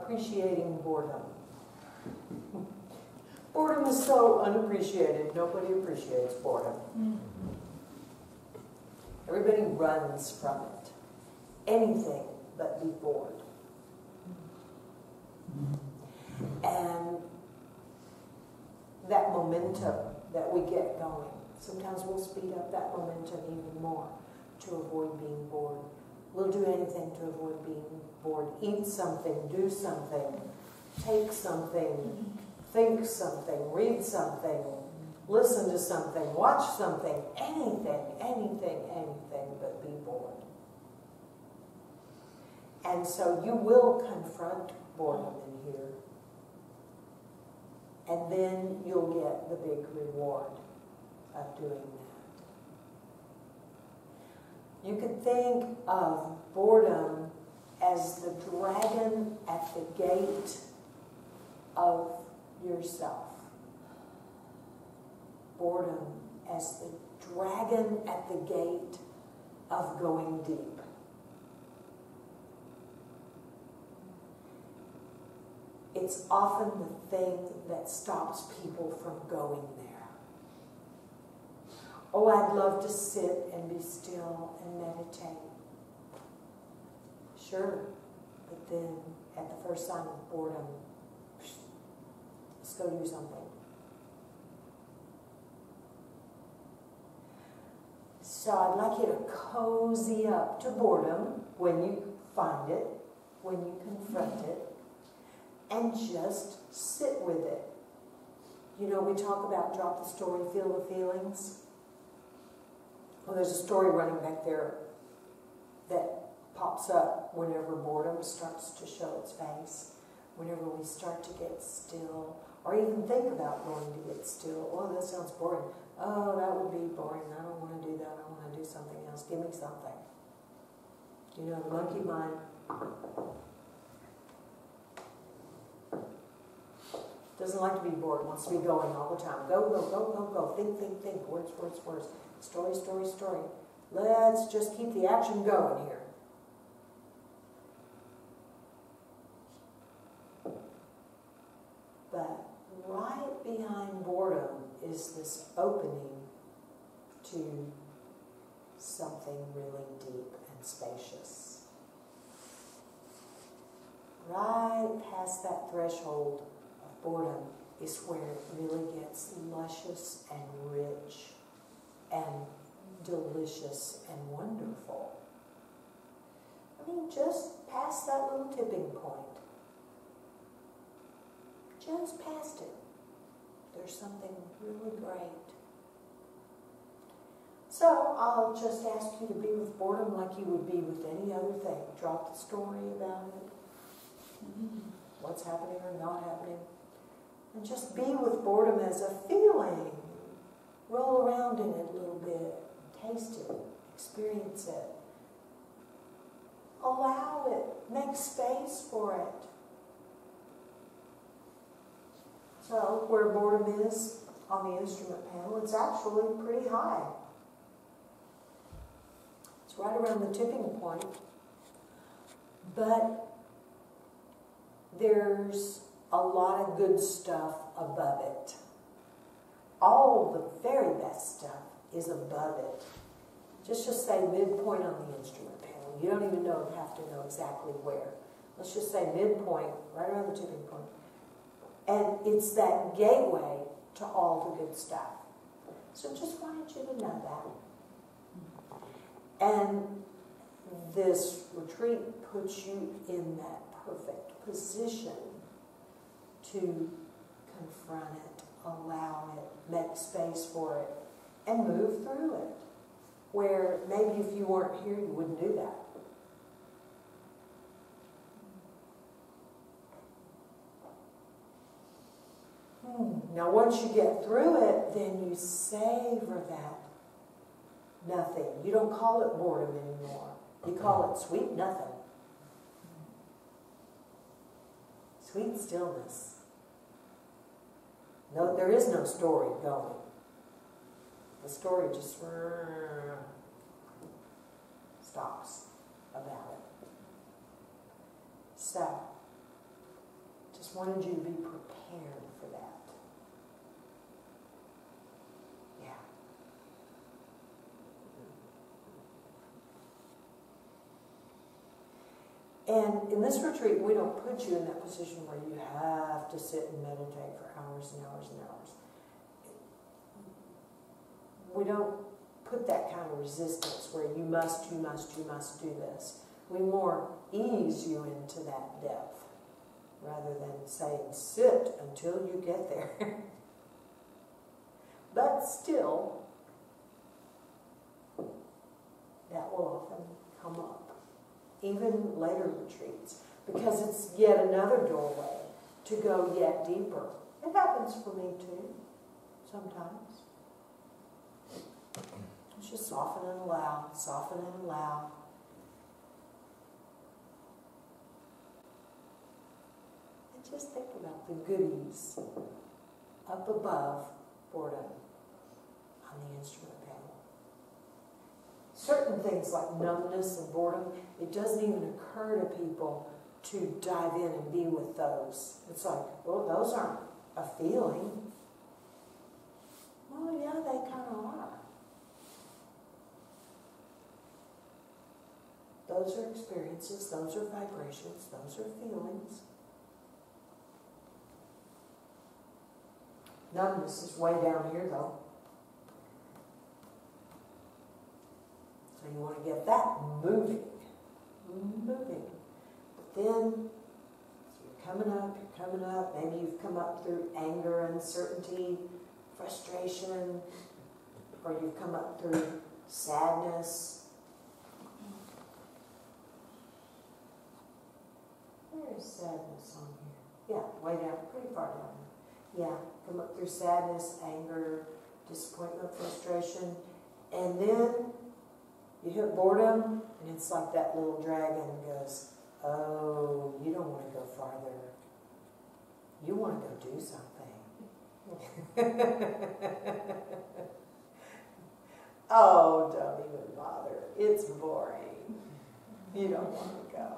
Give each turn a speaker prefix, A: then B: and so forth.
A: appreciating boredom. Boredom is so unappreciated. Nobody appreciates boredom. Everybody runs from it. Anything but be bored. And that momentum that we get going, sometimes we'll speed up that momentum even more to avoid being bored. We'll do anything to avoid being bored. Eat something, do something, take something, think something, read something, listen to something, watch something, anything but be bored. And so you will confront boredom in here. And then you'll get the big reward of doing that. You could think of boredom as the dragon at the gate of yourself. Boredom as the dragon at the gate of going deep. It's often the thing that stops people from going there. Oh, I'd love to sit and be still and meditate. Sure, but then at the first sign of boredom, let's go do something. So I'd like you to cozy up to boredom when you find it, when you confront it, and just sit with it. You know, we talk about drop the story, feel the feelings. Well, there's a story running back there that pops up whenever boredom starts to show its face, whenever we start to get still, or even think about going to get still. Oh, that sounds boring. Oh, that would be boring. I don't want to do that. I want to do something else. Give me something. You know, the monkey mind doesn't like to be bored, wants to be going all the time. Go, go, go, go, go. Think, think, think. Words, words, words. Story, story, story. Let's just keep the action going here. But right behind boredom is this opening to something really deep and spacious. Right past that threshold of boredom is where it really gets luscious and rich and delicious and wonderful. I mean, just past that little tipping point. Just past it. There's something really great. So I'll just ask you to be with boredom like you would be with any other thing. Drop the story about it. What's happening or not happening. And just be with boredom as a feeling. Roll around in it a little bit. Taste it. Experience it. Allow it. Make space for it. So, where boredom is on the instrument panel, it's actually pretty high. It's right around the tipping point. But there's a lot of good stuff above it. All the very best stuff is above it. Just say midpoint on the instrument panel. You don't even have to know exactly where. Let's just say midpoint, right around the tipping point. And it's that gateway to all the good stuff. So just wanted you to know that. And this retreat puts you in that perfect position to confront it, allow it, make space for it, and move through it. Where maybe if you weren't here, you wouldn't do that. Now once you get through it, then you savor that nothing. You don't call it boredom anymore. You call it sweet nothing. Sweet stillness. No, there is no story going. The story just stops about it. So, just wanted you to be prepared for that. Yeah. And in this retreat, we don't put you in that position where you have to sit and meditate for hours and hours and hours. We don't put that kind of resistance where you must do this. We more ease you into that depth rather than saying sit until you get there. But still, that will often come up, even later retreats, because it's yet another doorway to go yet deeper. It happens for me too, sometimes. It's just soften and allow, soften and allow. And just think about the goodies up above boredom on the instrument panel. Certain things like numbness and boredom, it doesn't even occur to people to dive in and be with those. It's like, well, those aren't a feeling. Well, yeah, they kind of are. Those are experiences, those are vibrations, those are feelings. Numbness is way down here, though. So you want to get that moving. Moving. But then, you're coming up. Maybe you've come up through anger, uncertainty, frustration, or you've come up through sadness. Where's sadness on here? Yeah, way down, pretty far down here. Yeah, come up through sadness, anger, disappointment, frustration. And then you hit boredom, and it's like that little dragon goes, oh, you don't want to go farther. You want to go do something. Oh, don't even bother. It's boring. You don't want to go.